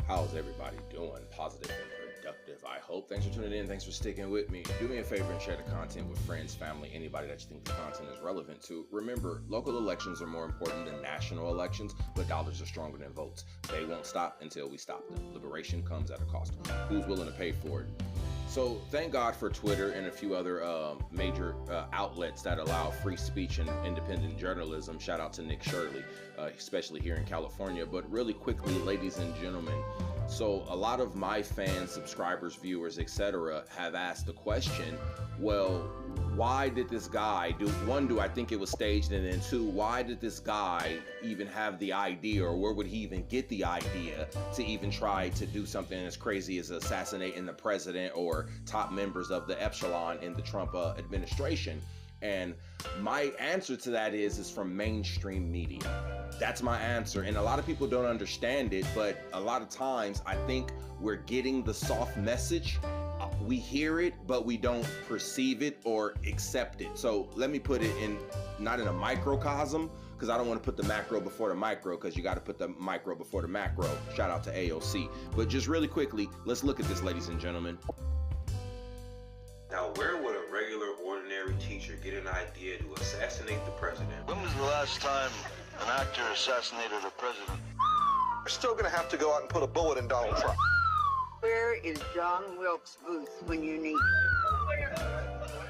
How's everybody doing? Positive and productive, I hope. Thanks for tuning in. Thanks for sticking with me. Do me a favor and share the content with friends, family, anybody that you think the content is relevant to. Remember, local elections are more important than national elections, but dollars are stronger than votes. They won't stop until we stop them. Liberation comes at a cost. Who's willing to pay for it? So thank God for Twitter and a few other major outlets that allow free speech and independent journalism. Shout out to Nick Shirley, especially here in California. But really quickly, ladies and gentlemen, so a lot of my fans, subscribers, viewers, etc. have asked the question, well, why did this guy do, one, do I think it was staged? And then two, why did this guy even have the idea, or where would he even get the idea to even try to do something as crazy as assassinating the president or top members of the echelon in the Trump administration? And my answer to that is from mainstream media. That's my answer. And a lot of people don't understand it, but a lot of times I think we're getting the soft message. We hear it, but we don't perceive it or accept it. So let me put it in, not in a microcosm, because I don't want to put the macro before the micro, because you got to put the micro before the macro. Shout out to AOC. But just really quickly, let's look at this, ladies and gentlemen. Now, where would a regular, ordinary teacher get an idea to assassinate the president? When was the last time an actor assassinated a president? We're still going to have to go out and put a bullet in Donald Trump. Where is John Wilkes Booth when you need him?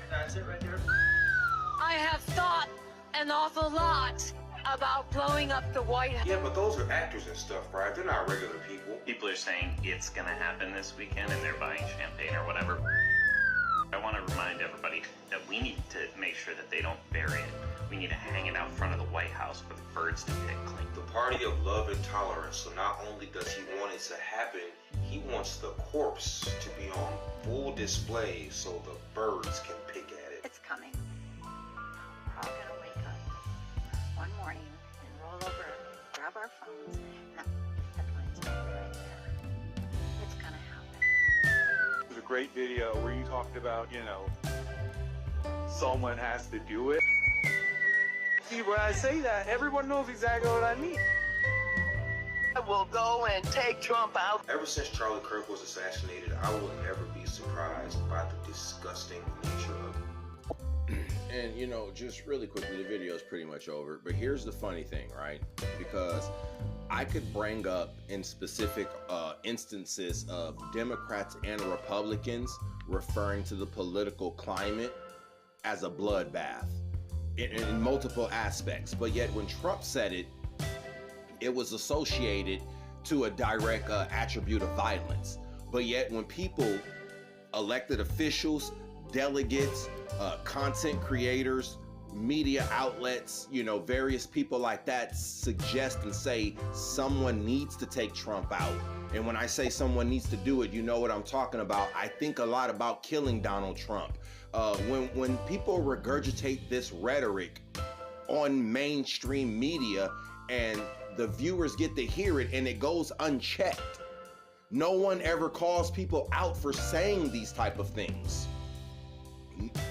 That's it right there. I have thought an awful lot about blowing up the White House. Yeah, but those are actors and stuff, right? They're not regular people. People are saying it's gonna happen this weekend and they're buying champagne or whatever. I want to remind everybody that we need to make sure that they don't bury it. We need to hang it out front of the White House for the birds to pick clean. The party of love and tolerance. So not only does he want it to happen, he wants the corpse to be on full display so the birds can pick at it. It's coming. We're all gonna wake up one morning and roll over and grab our phones. No, headlines right there. It's gonna happen. It was a great video where you talked about, you know, someone has to do it. See, when I say that, everyone knows exactly what I mean. I will go and take Trump out. Ever since Charlie Kirk was assassinated, I will never be surprised by the disgusting nature of it. And, you know, just really quickly, the video is pretty much over. But here's the funny thing, right? Because I could bring up in specific instances of Democrats and Republicans referring to the political climate as a bloodbath in multiple aspects. But yet when Trump said it, it was associated to a direct attribute of violence. But yet when people, elected officials, delegates, content creators, media outlets, you know, various people like that suggest and say someone needs to take Trump out. And when I say someone needs to do it, you know what I'm talking about. I think a lot about killing Donald Trump. When people regurgitate this rhetoric on mainstream media and the viewers get to hear it and it goes unchecked, no one ever calls people out for saying these type of things.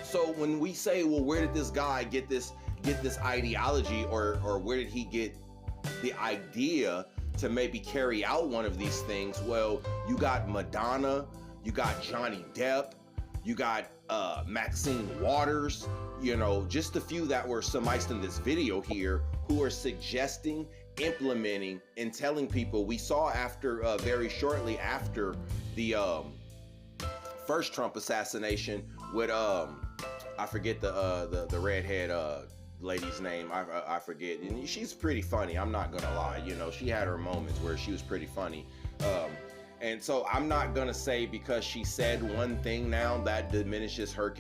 So when we say, well, where did this guy get this ideology, or where did he get the idea to maybe carry out one of these things? Well, you got Madonna, you got Johnny Depp, you got Maxine Waters, you know, just a few that were surmised in this video here, who are suggesting, implementing, and telling people. We saw after very shortly after the first Trump assassination with I forget the redhead lady's name. I forget. And she's pretty funny. I'm not gonna lie. You know, she had her moments where she was pretty funny. And so I'm not gonna say because she said one thing now that diminishes her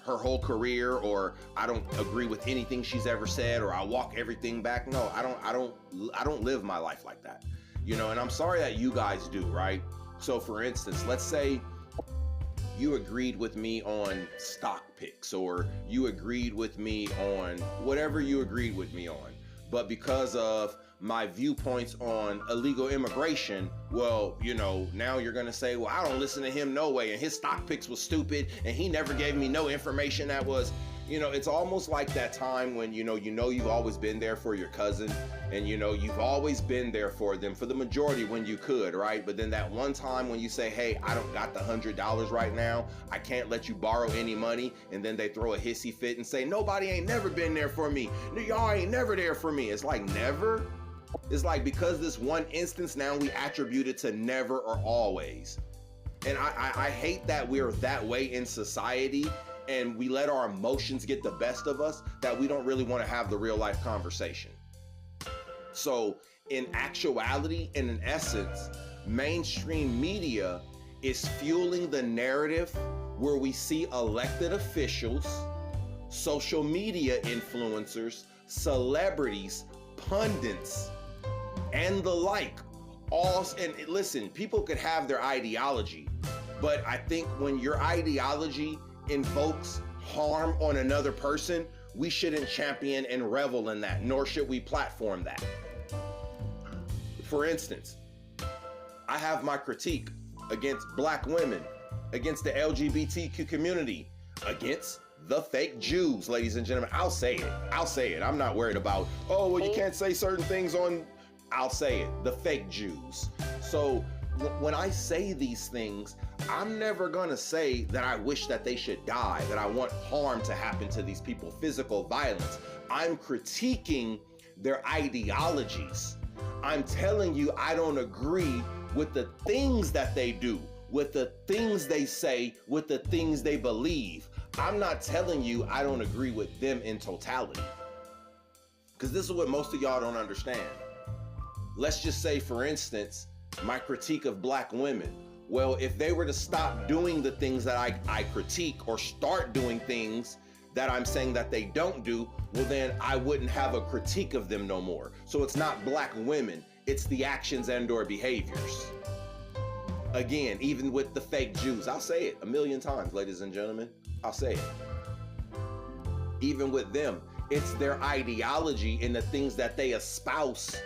whole career, or I don't agree with anything she's ever said, or I walk everything back. No, I don't live my life like that. You know, and I'm sorry that you guys do, right? So for instance, let's say you agreed with me on stock picks, or you agreed with me on whatever you agreed with me on. But because of my viewpoints on illegal immigration, well, you know, now you're going to say, well, I don't listen to him no way. And his stock picks was stupid. And he never gave me no information that was, It's almost like that time when, you've always been there for your cousin, and, you've always been there for them for the majority when you could, right? But then that one time when you say, hey, I don't got the $100 right now, I can't let you borrow any money, and then they throw a hissy fit and say, nobody ain't never been there for me. Y'all ain't never there for me. It's like never. It's like because this one instance, now we attribute it to never or always. And I hate that we're that way in society, and we let our emotions get the best of us, that we don't really want to have the real life conversation. So in actuality and in essence, mainstream media is fueling the narrative where we see elected officials, social media influencers, celebrities, pundits, and the like. And listen, people could have their ideology, but I think when your ideology invokes harm on another person, we shouldn't champion and revel in that, nor should we platform that. For instance, I have my critique against Black women, against the LGBTQ community, against the fake Jews, ladies and gentlemen. I'll say it. I'm not worried about, oh, well, you can't say certain things on, I'll say it, the fake Jews. So when I say these things, I'm never gonna say that I wish that they should die, that I want harm to happen to these people, physical violence. I'm critiquing their ideologies. I'm telling you I don't agree with the things that they do, with the things they say, with the things they believe. I'm not telling you I don't agree with them in totality. Because this is what most of y'all don't understand. Let's just say, for instance, my critique of Black women. Well, if they were to stop doing the things that I critique, or start doing things that I'm saying that they don't do, well, then I wouldn't have a critique of them no more. So it's not Black women, it's the actions and or behaviors. Again, even with the fake Jews, I'll say it a million times, ladies and gentlemen, I'll say it. Even with them, it's their ideology and the things that they espouse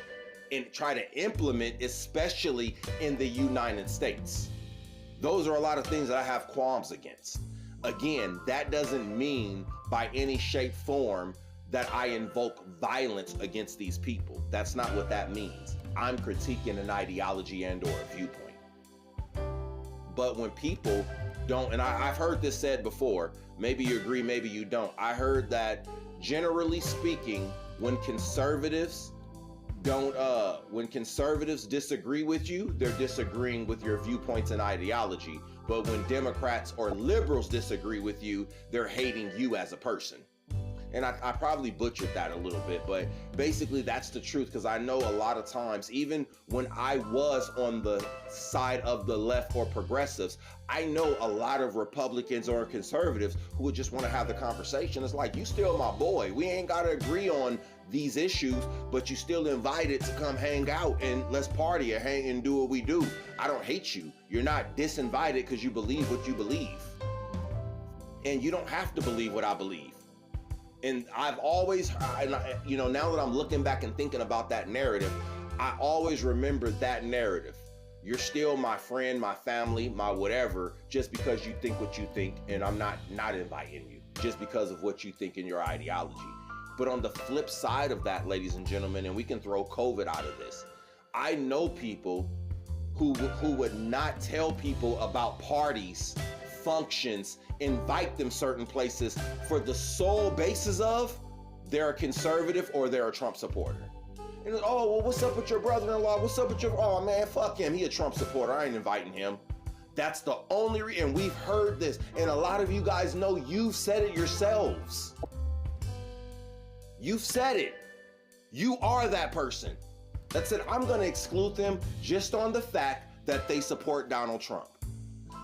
and try to implement, especially in the United States. Those are a lot of things that I have qualms against. Again, that doesn't mean by any shape, form that I invoke violence against these people. That's not what that means. I'm critiquing an ideology and or a viewpoint. But when people don't, and I've heard this said before, maybe you agree, maybe you don't. I heard that generally speaking, when conservatives disagree with you, they're disagreeing with your viewpoints and ideology. But when Democrats or liberals disagree with you, they're hating you as a person. And I probably butchered that a little bit, but basically that's the truth, because I know a lot of times, even when I was on the side of the left or progressives, I know a lot of Republicans or conservatives who would just want to have the conversation. It's like, you still my boy. We ain't got to agree on these issues, but you still invited to come hang out and let's party and hang and do what we do. I don't hate you. You're not disinvited because you believe what you believe. And you don't have to believe what I believe. And I've always, now that I'm looking back and thinking about that narrative, I always remember that narrative. You're still my friend, my family, my whatever, just because you think what you think, and I'm not inviting you just because of what you think in your ideology. But on the flip side of that, ladies and gentlemen, and we can throw COVID out of this, I know people who would not tell people about parties, functions, invite them certain places for the sole basis of they're a conservative or they're a Trump supporter. And oh, well, what's up with your brother-in-law? What's up with your, oh man, fuck him, he a Trump supporter, I ain't inviting him. That's the only reason, and we've heard this, and a lot of you guys know, you've said it yourselves. You've said it. You are that person that said, I'm gonna exclude them just on the fact that they support Donald Trump.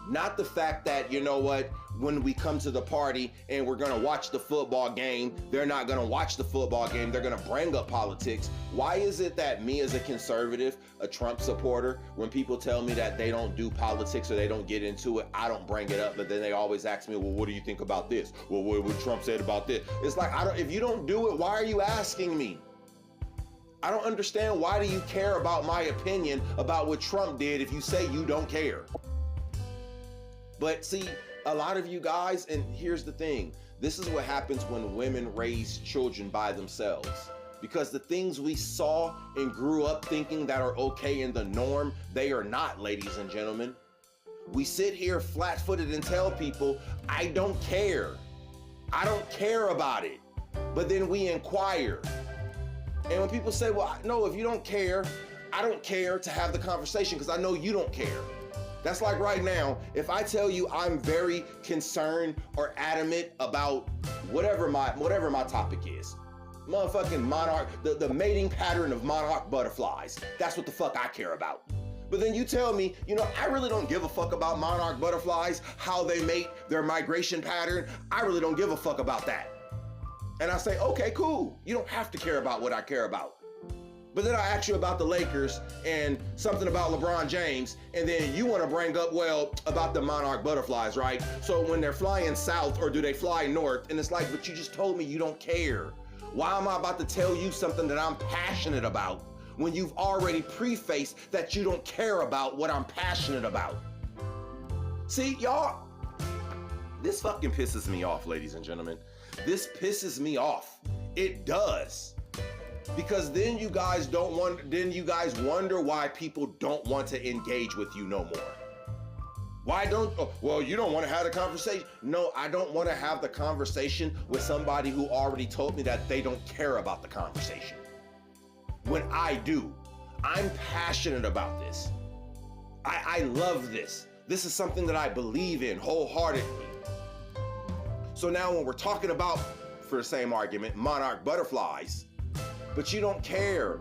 Not the fact that, you know what, when we come to the party and we're gonna watch the football game, they're not gonna watch the football game, they're gonna bring up politics. Why is it that me as a conservative, a Trump supporter, when people tell me that they don't do politics or they don't get into it, I don't bring it up, but then they always ask me, well, what do you think about this? Well, what Trump said about this? It's like, if you don't do it, why are you asking me? I don't understand, why do you care about my opinion about what Trump did if you say you don't care? But see, a lot of you guys, and here's the thing, This is what happens when women raise children by themselves. Because the things we saw and grew up thinking that are okay in the norm, they are not, ladies and gentlemen. We sit here flat-footed and tell people, I don't care. I don't care about it. But then we inquire. And when people say, well, no, if you don't care, I don't care to have the conversation because I know you don't care. That's like right now, if I tell you I'm very concerned or adamant about whatever my topic is. Motherfucking monarch, the mating pattern of monarch butterflies. That's what the fuck I care about. But then you tell me, you know, I really don't give a fuck about monarch butterflies, how they mate, their migration pattern. I really don't give a fuck about that. And I say, okay, cool. You don't have to care about what I care about. But then I ask you about the Lakers and something about LeBron James, and then you want to bring up, well, about the monarch butterflies, right? So when they're flying south or do they fly north? And it's like, but you just told me you don't care. Why am I about to tell you something that I'm passionate about when you've already prefaced that you don't care about what I'm passionate about? See, y'all, this fucking pisses me off, ladies and gentlemen. This pisses me off. It does. Because then you guys wonder why people don't want to engage with you no more. Why don't, well, you don't want to have the conversation. No, I don't want to have the conversation with somebody who already told me that they don't care about the conversation. When I do, I'm passionate about this. I love this. This is something that I believe in wholeheartedly. So now when we're talking about, for the same argument, monarch butterflies, but you don't care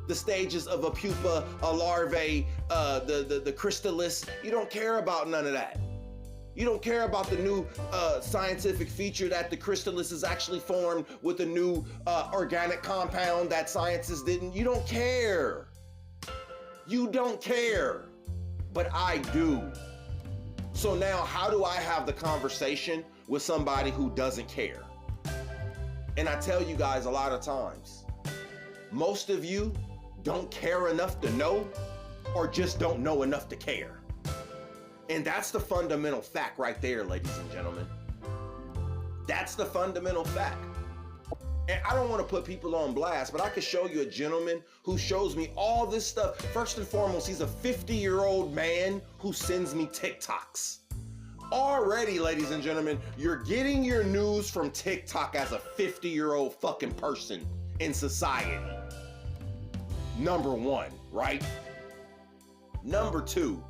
the stages of a pupa, a larvae, the chrysalis. You don't care about none of that. You don't care about the new scientific feature that the chrysalis is actually formed with a new organic compound that scientists didn't. You don't care. You don't care. But I do. So now how do I have the conversation with somebody who doesn't care? And I tell you guys a lot of times, most of you don't care enough to know or just don't know enough to care. And that's the fundamental fact right there, ladies and gentlemen. That's the fundamental fact. And I don't want to put people on blast, but I could show you a gentleman who shows me all this stuff. First and foremost, he's a 50-year-old man who sends me TikToks. Already, ladies and gentlemen, you're getting your news from TikTok as a 50-year-old fucking person in society. Number one, right? Number two,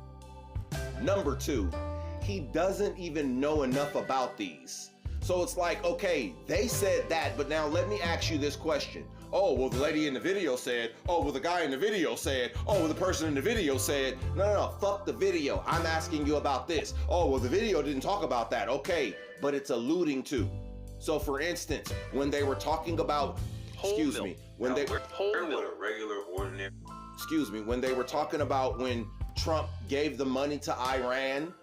he doesn't even know enough about these. So it's like, okay, they said that, but now let me ask you this question. Oh, well, the lady in the video said, oh, well, the guy in the video said, oh, well, the person in the video said, no, fuck the video. I'm asking you about this. Oh, well, the video didn't talk about that. Okay, but it's alluding to. So for instance, when they were talking about, when they were talking about when Trump gave the money to Iran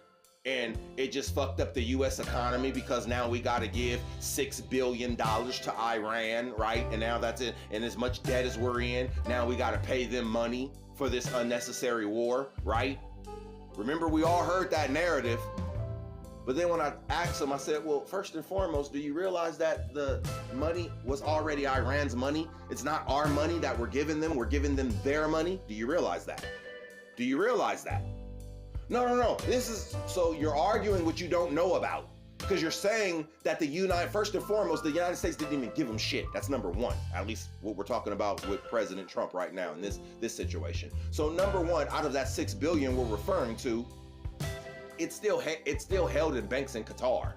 and it just fucked up the US economy because now we got to give $6 billion to Iran, right? And now that's it. And as much debt as we're in, now we got to pay them money for this unnecessary war, right? Remember, we all heard that narrative. But then when I asked him, I said, well, first and foremost, do you realize that the money was already Iran's money? It's not our money that we're giving them. We're giving them their money. Do you realize that? Do you realize that? No. This is, so you're arguing what you don't know about. Because you're saying that first and foremost, the United States didn't even give them shit. That's number one. At least what we're talking about with President Trump right now in this situation. So number one, out of that $6 billion we're referring to, it's still held in banks in Qatar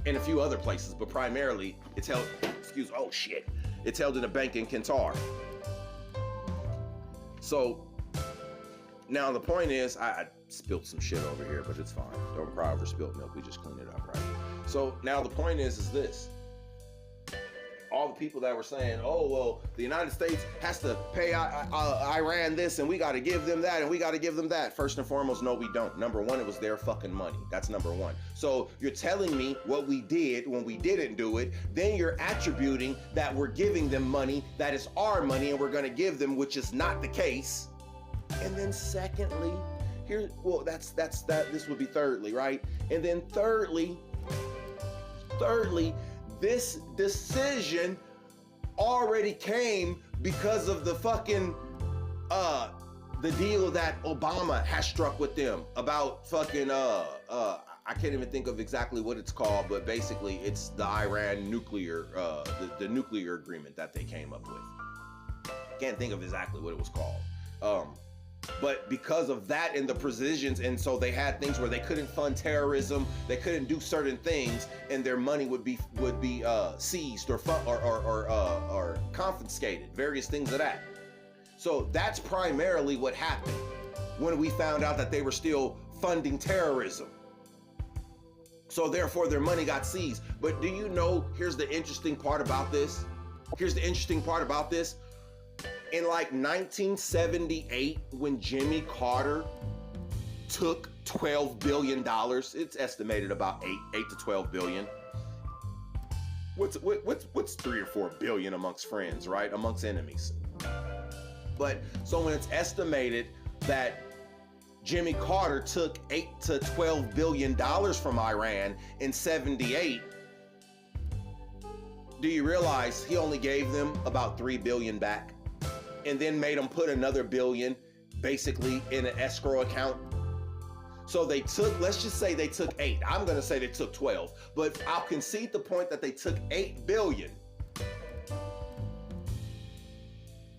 and a few other places, but primarily it's held, it's held in a bank in Qatar. So now the point is, I spilled some shit over here, but it's fine. Don't cry over spilled milk. We just clean it up, right? So now the point is this. All the people that were saying, oh, well, the United States has to pay Iran this and we got to give them that and we got to give them that. First and foremost, no, we don't. Number one, it was their fucking money. That's number one. So you're telling me what we did when we didn't do it. Then you're attributing that we're giving them money that is our money and we're going to give them, which is not the case. And then secondly, this would be thirdly, right? And then thirdly, Thirdly, this decision already came because of the fucking the deal that Obama has struck with them about fucking I can't even think of exactly what it's called, but basically it's the Iran nuclear the nuclear agreement that they came up with. Can't think of exactly what it was called. But because of that and the provisions, and so they had things where they couldn't fund terrorism, they couldn't do certain things, and their money would be seized or confiscated, various things of that. So that's primarily what happened when we found out that they were still funding terrorism. So therefore their money got seized. But do you know, here's the interesting part about this. In like 1978, when Jimmy Carter took $12 billion, it's estimated about 8 to 12 billion. What's 3 or 4 billion amongst friends, right? Amongst enemies. But so when it's estimated that Jimmy Carter took 8 to 12 billion dollars from Iran in 78, do you realize he only gave them about 3 billion back? And then made them put another billion basically in an escrow account. So they took, let's just say they took 8. I'm gonna say they took 12, but I'll concede the point that they took 8 billion.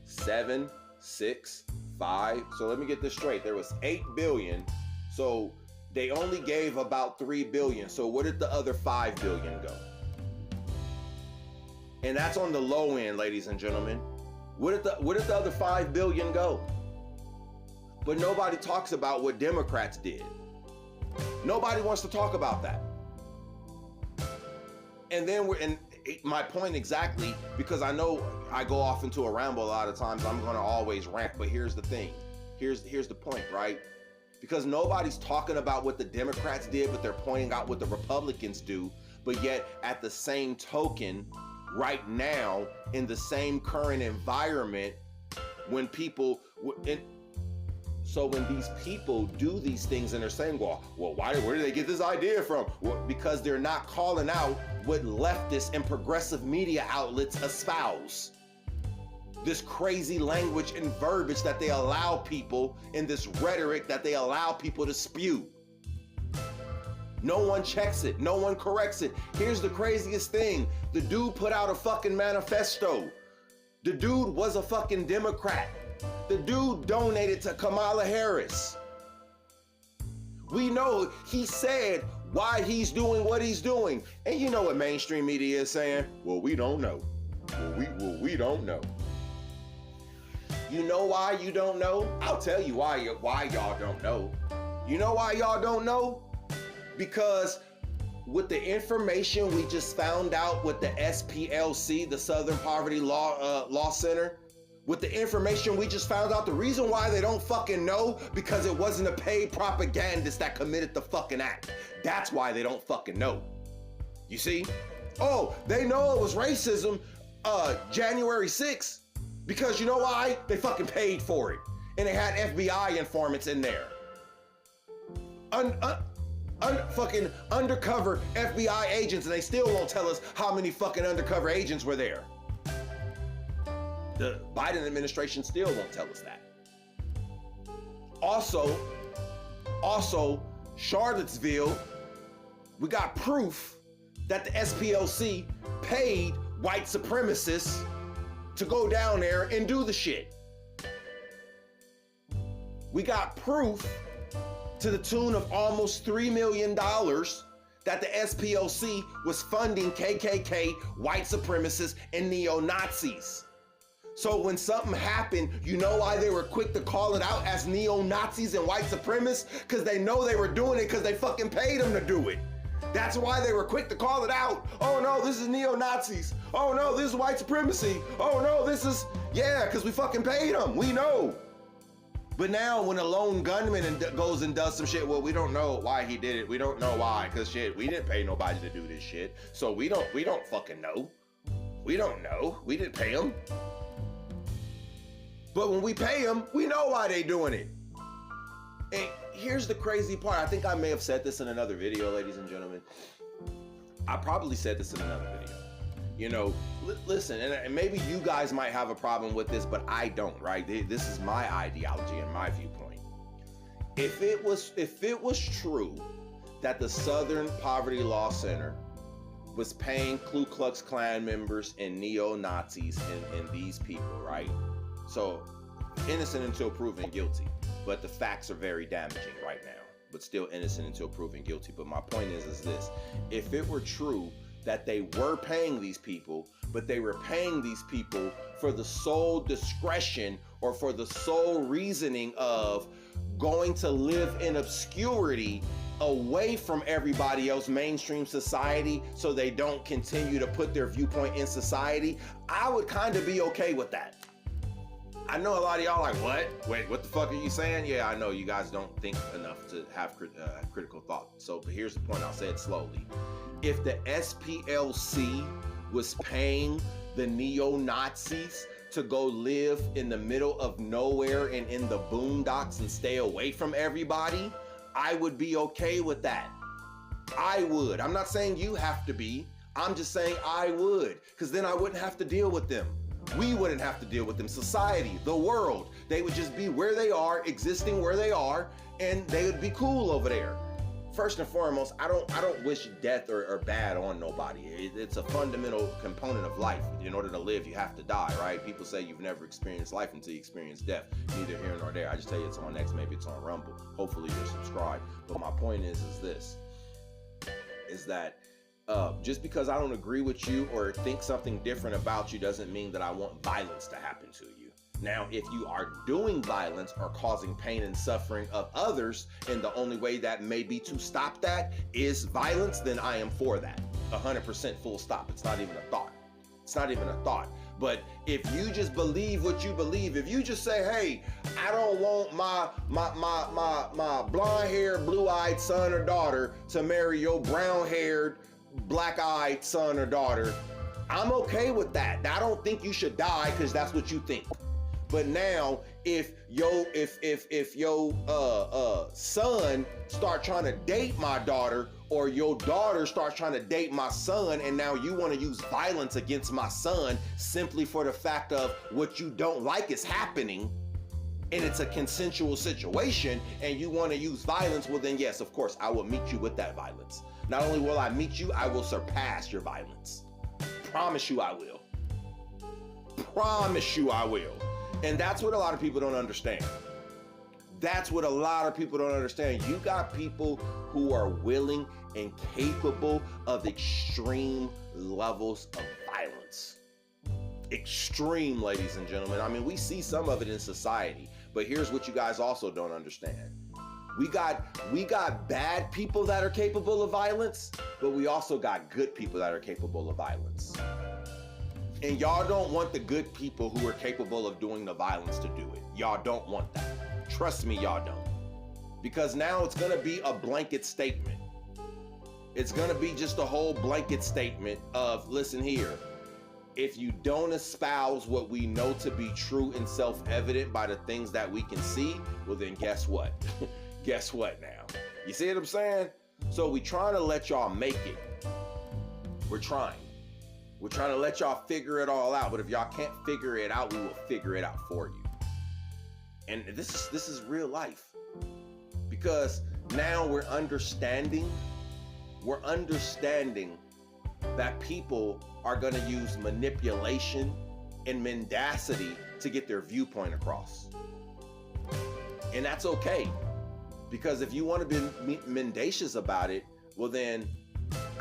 7, 6, 5. So let me get this straight. There was 8 billion. So they only gave about 3 billion. So where did the other 5 billion go? And that's on the low end, ladies and gentlemen. Where did the other 5 billion go? But nobody talks about what Democrats did. Nobody wants to talk about that. And then my point exactly, because I know I go off into a ramble a lot of times, I'm gonna always rant, but here's the thing. Here's the point, right? Because nobody's talking about what the Democrats did, but they're pointing out what the Republicans do. But yet, at the same token, right now, in the same current environment, when people, so when these people do these things and they're saying, well, where did they get this idea from? Well, because they're not calling out what leftists and progressive media outlets espouse. This crazy language and verbiage that they allow people, and this rhetoric that they allow people to spew. No one checks it. No one corrects it. Here's the craziest thing. The dude put out a fucking manifesto. The dude was a fucking Democrat. The dude donated to Kamala Harris. We know he said why he's doing what he's doing. And you know what mainstream media is saying? Well, we don't know. We don't know. You know why you don't know? I'll tell you why y'all don't know. You know why y'all don't know? Because with the information we just found out with the SPLC, the Southern Poverty Law Center, with the information we just found out, the reason why they don't fucking know, because it wasn't a paid propagandist that committed the fucking act. That's why they don't fucking know. You see? Oh, they know it was racism January 6th, because you know why? They fucking paid for it. And they had FBI informants in there. Fucking undercover FBI agents, and they still won't tell us how many fucking undercover agents were there. The Biden administration still won't tell us that. Also, Charlottesville, we got proof that the SPLC paid white supremacists to go down there and do the shit. We got proof to the tune of almost $3 million that the SPLC was funding KKK, white supremacists, and neo-Nazis. So when something happened, you know why they were quick to call it out as neo-Nazis and white supremacists? Because they know they were doing it because they fucking paid them to do it. That's why they were quick to call it out. Oh no, this is neo-Nazis. Oh no, this is white supremacy. Oh no, this is, yeah, because we fucking paid them. We know. But now when a lone gunman goes and does some shit, well, we don't know why he did it. We don't know why, because shit, we didn't pay nobody to do this shit. So we don't fucking know. We don't know. We didn't pay them. But when we pay them, we know why they doing it. And here's the crazy part. I think I may have said this in another video, ladies and gentlemen. I probably said this in another video. You know, listen, and maybe you guys might have a problem with this, but I don't, right? This is my ideology and my viewpoint. If it was true that the Southern Poverty Law Center was paying Ku Klux Klan members and neo-Nazis and these people, right? So innocent until proven guilty, but the facts are very damaging right now, but still innocent until proven guilty. But my point is this: if it were true that they were paying these people, but they were paying these people for the sole discretion or for the sole reasoning of going to live in obscurity away from everybody else, mainstream society, so they don't continue to put their viewpoint in society, I would kind of be okay with that. I know a lot of y'all like, what? Wait, what the fuck are you saying? Yeah, I know you guys don't think enough to have critical thought. So, but here's the point, I'll say it slowly. If the SPLC was paying the neo-Nazis to go live in the middle of nowhere and in the boondocks and stay away from everybody, I would be okay with that. I would. I'm not saying you have to be. I'm just saying I would, because then I wouldn't have to deal with them. We wouldn't have to deal with them. Society, the world, they would just be where they are, existing where they are, and they would be cool over there. First and foremost, I don't wish death or bad on nobody. It's a fundamental component of life. In order to live, you have to die, right? People say you've never experienced life until you experience death. Neither here nor there. I just tell you it's on X, maybe it's on Rumble. Hopefully you're subscribed. But my point is this, is that just because I don't agree with you or think something different about you doesn't mean that I want violence to happen to you. Now, if you are doing violence or causing pain and suffering of others, and the only way that may be to stop that is violence, then I am for that. 100% full stop. It's not even a thought. It's not even a thought. But if you just believe what you believe, if you just say, hey, I don't want my blonde-haired, blue-eyed son or daughter to marry your brown-haired, black-eyed son or daughter, I'm okay with that. I don't think you should die because that's what you think. But now, if your son start trying to date my daughter, or your daughter starts trying to date my son, and now you want to use violence against my son simply for the fact of what you don't like is happening, and it's a consensual situation, and you want to use violence, well then yes, of course, I will meet you with that violence. Not only will I meet you, I will surpass your violence. Promise you I will. Promise you I will. And that's what a lot of people don't understand. That's what a lot of people don't understand. You got people who are willing and capable of extreme levels of violence. Extreme, ladies and gentlemen. I mean, we see some of it in society, but here's what you guys also don't understand. We got bad people that are capable of violence, but we also got good people that are capable of violence. And y'all don't want the good people who are capable of doing the violence to do it. Y'all don't want that. Trust me, y'all don't. Because now it's gonna be a blanket statement. It's gonna be just a whole blanket statement of, listen here, if you don't espouse what we know to be true and self-evident by the things that we can see, well then guess what? Guess what now? You see what I'm saying? So we trying to let y'all make it. We're trying. We're trying to let y'all figure it all out, but if y'all can't figure it out, we will figure it out for you. And this is real life. Because now we're understanding that people are gonna use manipulation and mendacity to get their viewpoint across. And that's okay. Because if you want to be mendacious about it, well then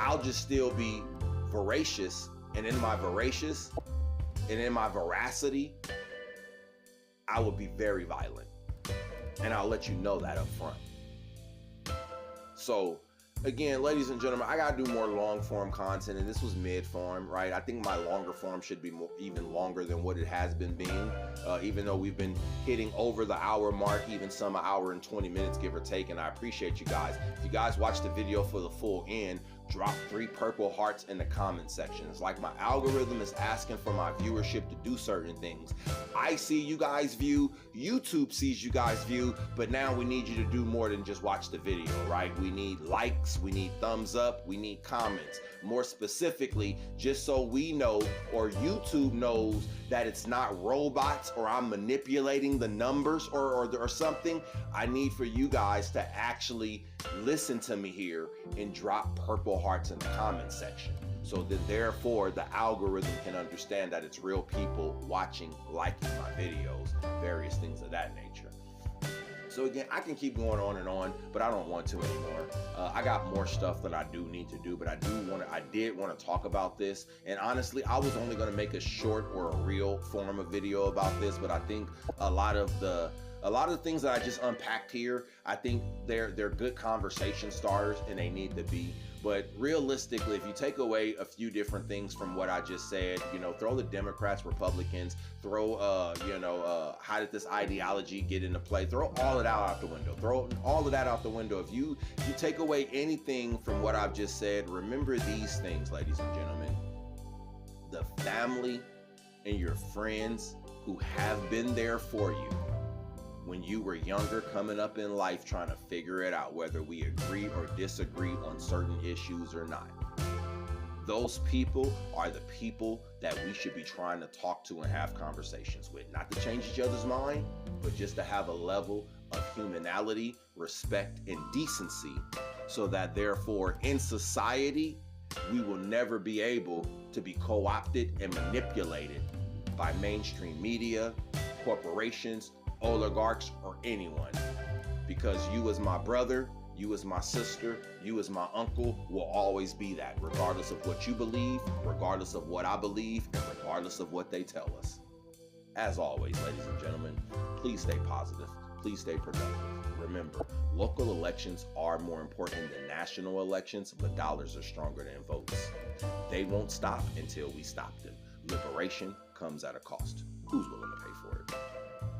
I'll just still be voracious. And in my voracious and in my veracity, I will be very violent. And I'll let you know that up front. So again, ladies and gentlemen, I gotta do more long form content, and this was mid form, right? I think my longer form should be even longer than what it has been being, even though we've been hitting over the hour mark, even some an hour and 20 minutes, give or take, and I appreciate you guys. If you guys watch the video for the full end, drop 3 purple hearts in the comment section. It's like my algorithm is asking for my viewership to do certain things. I see you guys view, YouTube sees you guys view, but now we need you to do more than just watch the video, right? We need likes, we need thumbs up, we need comments. More specifically, just so we know, or YouTube knows, that it's not robots or I'm manipulating the numbers or something, I need for you guys to actually listen to me here and drop purple hearts in the comment section, so that therefore the algorithm can understand that it's real people watching, liking my videos, various things of that nature. So again, I can keep going on and on, but I don't want to anymore. I got more stuff that I do need to do, but I did want to talk about this. And honestly, I was only going to make a short or a real form of video about this, but I think a lot of the things that I just unpacked here, I think they're good conversation starters, and they need to be. But realistically, if you take away a few different things from what I just said, you know, throw the Democrats, Republicans, throw, how did this ideology get into play? Throw all of that out the window. Throw all of that out the window. If you take away anything from what I've just said, remember these things, ladies and gentlemen. The family and your friends who have been there for you when you were younger, coming up in life, trying to figure it out, whether we agree or disagree on certain issues or not. Those people are the people that we should be trying to talk to and have conversations with. Not to change each other's mind, but just to have a level of humanity, respect, and decency, so that therefore in society, we will never be able to be co-opted and manipulated by mainstream media, corporations, oligarchs, or anyone. Because you as my brother, you as my sister, you as my uncle will always be that, regardless of what you believe, regardless of what I believe, and regardless of what they tell us. As always, ladies and gentlemen, please stay positive. Please stay productive. Remember, local elections are more important than national elections, but dollars are stronger than votes. They won't stop until we stop them. Liberation comes at a cost. Who's willing to pay for it?